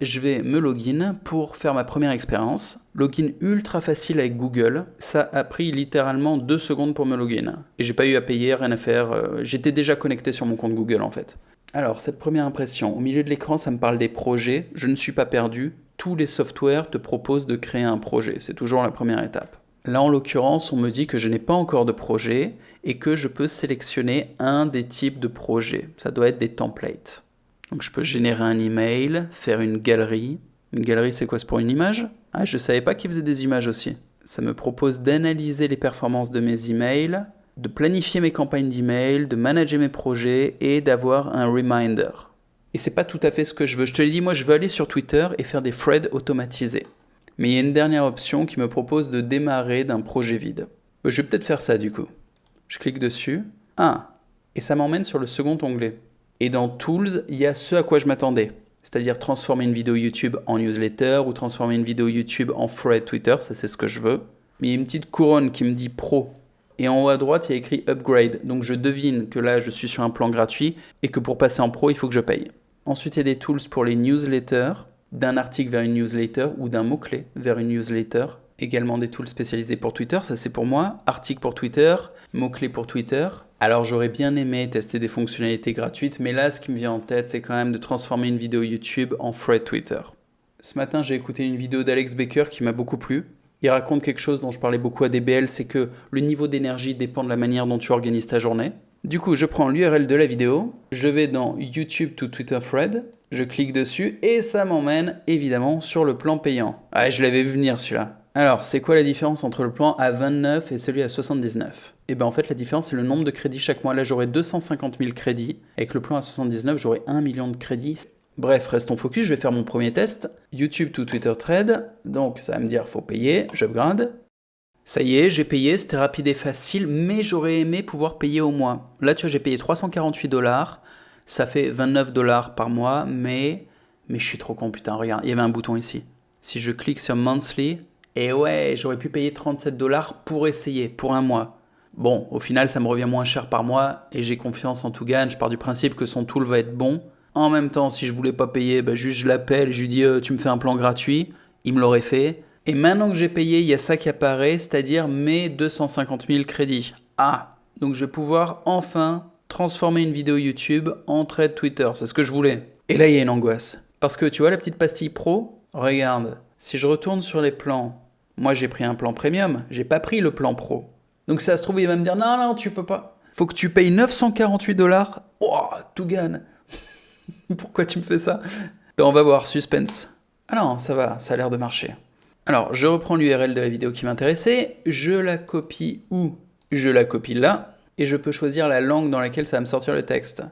je vais me login pour faire ma première expérience. Login ultra facile avec Google. Ça a pris littéralement 2 secondes pour me login. Et j'ai pas eu à payer, rien à faire. J'étais déjà connecté sur mon compte Google en fait. Alors, cette première impression, au milieu de l'écran, ça me parle des projets. Je ne suis pas perdu. Tous les softwares te proposent de créer un projet. C'est toujours la première étape. Là, en l'occurrence, on me dit que je n'ai pas encore de projet et que je peux sélectionner un des types de projets. Ça doit être des templates. Donc, je peux générer un email, faire une galerie. Une galerie, c'est quoi? C'est pour une image? Ah, je ne savais pas qu'ils faisaient des images aussi. Ça me propose d'analyser les performances de mes emails, de planifier mes campagnes d'email, de manager mes projets et d'avoir un reminder. Et c'est pas tout à fait ce que je veux. Je te l'ai dit, moi, je veux aller sur Twitter et faire des threads automatisés. Mais il y a une dernière option qui me propose de démarrer d'un projet vide. Je vais peut-être faire ça du coup. Je clique dessus. Ah, et ça m'emmène sur le second onglet. Et dans Tools, il y a ce à quoi je m'attendais. C'est-à-dire transformer une vidéo YouTube en newsletter ou transformer une vidéo YouTube en thread Twitter, ça c'est ce que je veux. Mais il y a une petite couronne qui me dit Pro. Et en haut à droite, il y a écrit Upgrade. Donc je devine que là, je suis sur un plan gratuit et que pour passer en Pro, il faut que je paye. Ensuite, il y a des tools pour les newsletters, d'un article vers une newsletter ou d'un mot-clé vers une newsletter. Également des tools spécialisés pour Twitter, ça c'est pour moi. Article pour Twitter, mot-clé pour Twitter. Alors j'aurais bien aimé tester des fonctionnalités gratuites, mais là ce qui me vient en tête c'est quand même de transformer une vidéo YouTube en thread Twitter. Ce matin j'ai écouté une vidéo d'Alex Baker qui m'a beaucoup plu. Il raconte quelque chose dont je parlais beaucoup à DBL, c'est que le niveau d'énergie dépend de la manière dont tu organises ta journée. Du coup je prends l'URL de la vidéo, je vais dans YouTube to Twitter Thread, je clique dessus et ça m'emmène évidemment sur le plan payant. Ah, je l'avais vu venir celui-là. Alors, c'est quoi la différence entre le plan à 29 et celui à 79? Eh bien en fait la différence c'est le nombre de crédits chaque mois. Là j'aurai 250 000 crédits, avec le plan à 79 j'aurai 1 million de crédits. Bref, restons focus, je vais faire mon premier test. YouTube to Twitter Thread, donc ça va me dire faut payer, j'upgrade. Ça y est, j'ai payé, c'était rapide et facile, mais j'aurais aimé pouvoir payer au mois. Là tu vois j'ai payé 348$, ça fait 29$ par mois, mais je suis trop con, putain, regarde, il y avait un bouton ici. Si je clique sur Monthly, et ouais, j'aurais pu payer 37$ pour essayer, pour un mois. Bon, au final, ça me revient moins cher par mois, et j'ai confiance en Toogan, je pars du principe que son tool va être bon. En même temps, si je voulais pas payer, juste je l'appelle et je lui dis tu me fais un plan gratuit, il me l'aurait fait. Et maintenant que j'ai payé, il y a ça qui apparaît, c'est-à-dire mes 250 000 crédits. Ah, donc je vais pouvoir enfin transformer une vidéo YouTube en thread Twitter, c'est ce que je voulais. Et là, il y a une angoisse. Parce que tu vois la petite pastille pro? Regarde, si je retourne sur les plans, moi j'ai pris un plan premium, j'ai pas pris le plan pro. Donc ça se trouve, il va me dire non, tu peux pas. Faut que tu payes 948$. Oh, Toogan. Pourquoi tu me fais ça? On va voir, suspense. Ah non, ça va, ça a l'air de marcher. Alors, je reprends l'URL de la vidéo qui m'intéressait, je la copie où? Je la copie là, et je peux choisir la langue dans laquelle ça va me sortir le texte.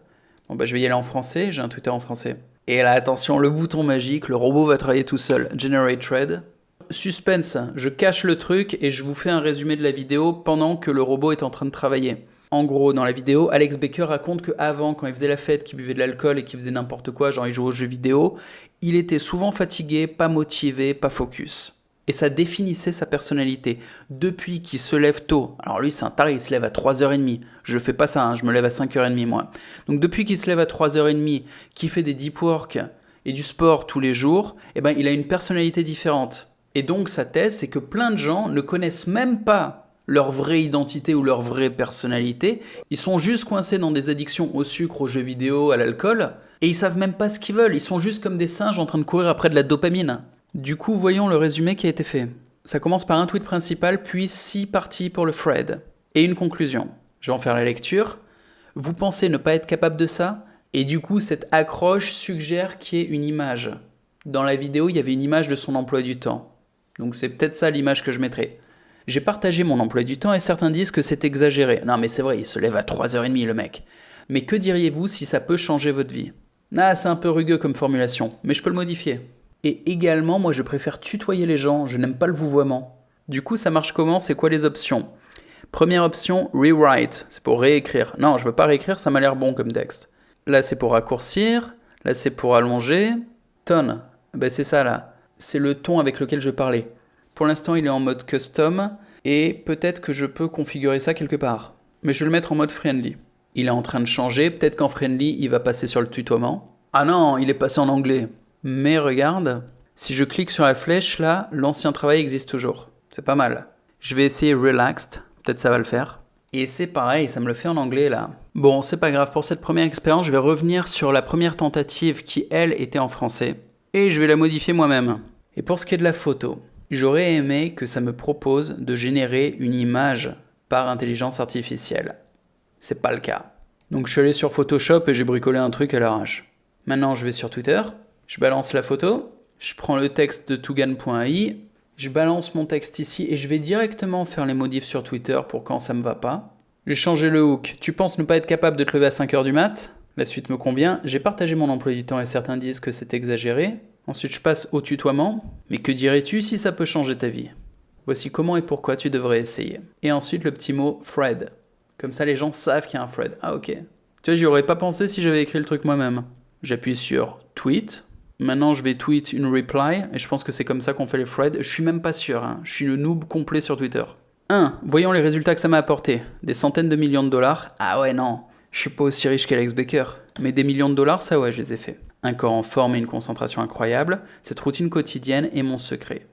Bon je vais y aller en français, j'ai un Twitter en français. Et là, attention, le bouton magique, le robot va travailler tout seul. Generate thread. Suspense, je cache le truc et je vous fais un résumé de la vidéo pendant que le robot est en train de travailler. En gros, dans la vidéo, Alex Baker raconte qu'avant, quand il faisait la fête, qu'il buvait de l'alcool et qu'il faisait n'importe quoi, genre il jouait aux jeux vidéo, il était souvent fatigué, pas motivé, pas focus. Et ça définissait sa personnalité. Depuis qu'il se lève tôt, alors lui c'est un taré, il se lève à 3h30, je fais pas ça, hein, je me lève à 5h30 moi. Donc depuis qu'il se lève à 3h30, qu'il fait des deep work et du sport tous les jours, il a une personnalité différente. Et donc sa thèse, c'est que plein de gens ne connaissent même pas leur vraie identité ou leur vraie personnalité, ils sont juste coincés dans des addictions au sucre, aux jeux vidéo, à l'alcool, et ils savent même pas ce qu'ils veulent, ils sont juste comme des singes en train de courir après de la dopamine. Du coup, voyons le résumé qui a été fait. Ça commence par un tweet principal, puis 6 parties pour le thread. Et une conclusion. Je vais en faire la lecture. Vous pensez ne pas être capable de ça? Et du coup, cette accroche suggère qu'il y ait une image. Dans la vidéo, il y avait une image de son emploi du temps. Donc c'est peut-être ça l'image que je mettrai. J'ai partagé mon emploi du temps et certains disent que c'est exagéré. Non mais c'est vrai, il se lève à 3h30 le mec. Mais que diriez-vous si ça peut changer votre vie? Ah, c'est un peu rugueux comme formulation, mais je peux le modifier. Et également, moi je préfère tutoyer les gens, je n'aime pas le vouvoiement. Du coup, ça marche comment? C'est quoi les options? Première option, rewrite, c'est pour réécrire. Non, je veux pas réécrire, ça m'a l'air bon comme texte. Là, c'est pour raccourcir, là, c'est pour allonger. Tone, c'est ça là, c'est le ton avec lequel je parlais. Pour l'instant, il est en mode custom, et peut-être que je peux configurer ça quelque part. Mais je vais le mettre en mode friendly. Il est en train de changer, peut-être qu'en friendly, il va passer sur le tutoiement. Ah non, il est passé en anglais. Mais regarde, si je clique sur la flèche là, l'ancien travail existe toujours. C'est pas mal. Je vais essayer Relaxed, peut-être ça va le faire. Et c'est pareil, ça me le fait en anglais là. Bon, c'est pas grave, pour cette première expérience, je vais revenir sur la première tentative qui, elle, était en français. Et je vais la modifier moi-même. Et pour ce qui est de la photo, j'aurais aimé que ça me propose de générer une image par intelligence artificielle. C'est pas le cas. Donc je suis allé sur Photoshop et j'ai bricolé un truc à l'arrache. Maintenant, je vais sur Twitter, je balance la photo, je prends le texte de Tugan.ai, je balance mon texte ici et je vais directement faire les modifs sur Twitter pour quand ça me va pas. J'ai changé le hook. Tu penses ne pas être capable de te lever à 5h du mat? La suite me convient. J'ai partagé mon emploi du temps et certains disent que c'est exagéré. Ensuite, je passe au tutoiement. Mais que dirais-tu si ça peut changer ta vie? Voici comment et pourquoi tu devrais essayer. Et ensuite, le petit mot Fred. Comme ça, les gens savent qu'il y a un Fred. Ah, ok. Tu vois, j'y aurais pas pensé si j'avais écrit le truc moi-même. J'appuie sur Tweet. Maintenant, je vais tweet une reply, et je pense que c'est comme ça qu'on fait les threads. Je suis même pas sûr, hein. Je suis le noob complet sur Twitter. 1. Voyons les résultats que ça m'a apporté. Des centaines de millions de dollars. Ah ouais, non. Je suis pas aussi riche qu'Alex Baker. Mais des millions de dollars, ça ouais, je les ai faits. Un corps en forme et une concentration incroyable. Cette routine quotidienne est mon secret.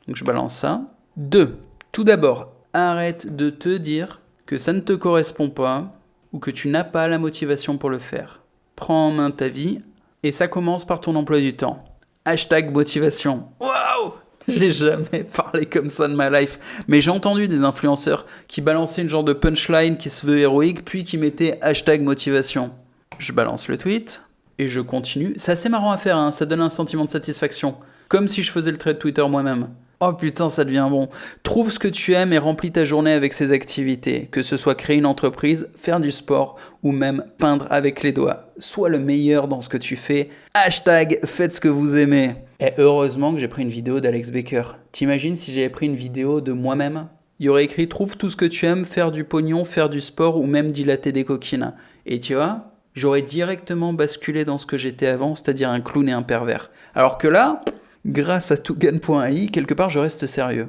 Donc je balance ça. 2. Tout d'abord, arrête de te dire que ça ne te correspond pas ou que tu n'as pas la motivation pour le faire. Prends en main ta vie. Et ça commence par ton emploi du temps. Hashtag motivation. Waouh! J'ai jamais parlé comme ça de ma life. Mais j'ai entendu des influenceurs qui balançaient une genre de punchline qui se veut héroïque, puis qui mettaient hashtag motivation. Je balance le tweet et je continue. C'est assez marrant à faire, hein, ça donne un sentiment de satisfaction. Comme si je faisais le trait de Twitter moi-même. Oh putain, ça devient bon. Trouve ce que tu aimes et remplis ta journée avec ces activités. Que ce soit créer une entreprise, faire du sport ou même peindre avec les doigts. Sois le meilleur dans ce que tu fais. Hashtag faites ce que vous aimez. Et heureusement que j'ai pris une vidéo d'Alex Baker. T'imagines si j'avais pris une vidéo de moi-même? Il y aurait écrit trouve tout ce que tu aimes, faire du pognon, faire du sport ou même dilater des coquines. Et tu vois, j'aurais directement basculé dans ce que j'étais avant, c'est-à-dire un clown et un pervers. Alors que là, grâce à Tugan.ai, quelque part je reste sérieux.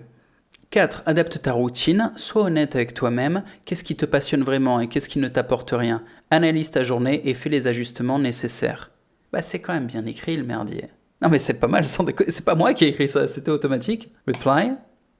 4. Adapte ta routine, sois honnête avec toi-même, qu'est-ce qui te passionne vraiment et qu'est-ce qui ne t'apporte rien. Analyse ta journée et fais les ajustements nécessaires. Bah c'est quand même bien écrit le merdier. Non mais c'est pas mal, c'est pas moi qui ai écrit ça, c'était automatique. Reply.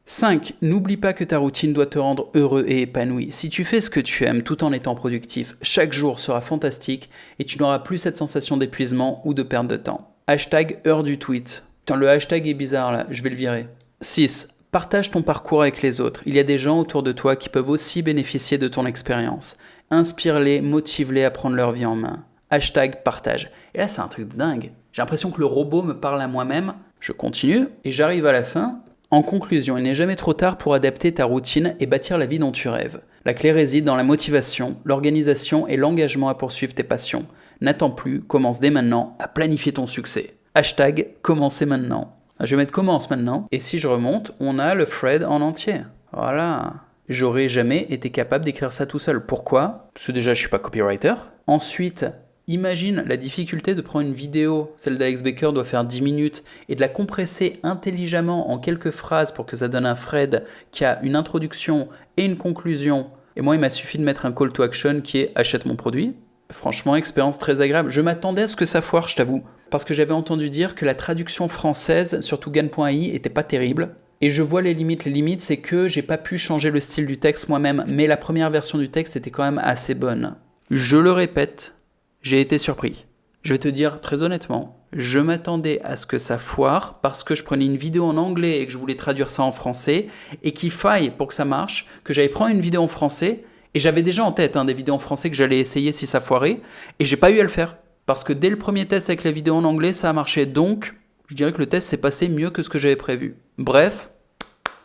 5. N'oublie pas que ta routine doit te rendre heureux et épanoui. Si tu fais ce que tu aimes tout en étant productif, chaque jour sera fantastique et tu n'auras plus cette sensation d'épuisement ou de perte de temps. Hashtag heure du tweet. Putain, le hashtag est bizarre là, je vais le virer. 6. Partage ton parcours avec les autres. Il y a des gens autour de toi qui peuvent aussi bénéficier de ton expérience. Inspire-les, motive-les à prendre leur vie en main. Hashtag partage. Et là, c'est un truc de dingue. J'ai l'impression que le robot me parle à moi-même. Je continue et j'arrive à la fin. En conclusion, il n'est jamais trop tard pour adapter ta routine et bâtir la vie dont tu rêves. La clé réside dans la motivation, l'organisation et l'engagement à poursuivre tes passions. N'attends plus, commence dès maintenant à planifier ton succès. Hashtag commencez maintenant. Je vais mettre commence maintenant. Et si je remonte, on a le thread en entier. Voilà. J'aurais jamais été capable d'écrire ça tout seul. Pourquoi? Parce que déjà, je suis pas copywriter. Ensuite, imagine la difficulté de prendre une vidéo, celle d'Alex Baker doit faire 10 minutes, et de la compresser intelligemment en quelques phrases pour que ça donne un thread qui a une introduction et une conclusion. Et moi, il m'a suffi de mettre un call to action qui est « achète mon produit ». Franchement, expérience très agréable. Je m'attendais à ce que ça foire, je t'avoue. Parce que j'avais entendu dire que la traduction française sur Tugan.ai était pas terrible. Et je vois les limites. Les limites, c'est que j'ai pas pu changer le style du texte moi-même. Mais la première version du texte était quand même assez bonne. Je le répète, j'ai été surpris. Je vais te dire très honnêtement, je m'attendais à ce que ça foire parce que je prenais une vidéo en anglais et que je voulais traduire ça en français. Et qu'il faille, pour que ça marche, que j'allais prendre une vidéo en français. Et j'avais déjà en tête des vidéos en français que j'allais essayer si ça foirait. Et j'ai pas eu à le faire. Parce que dès le premier test avec la vidéo en anglais, ça a marché. Donc, je dirais que le test s'est passé mieux que ce que j'avais prévu. Bref,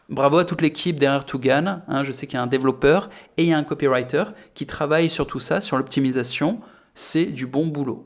bravo à toute l'équipe derrière Tugan. Je sais qu'il y a un développeur et il y a un copywriter qui travaille sur tout ça, sur l'optimisation. C'est du bon boulot.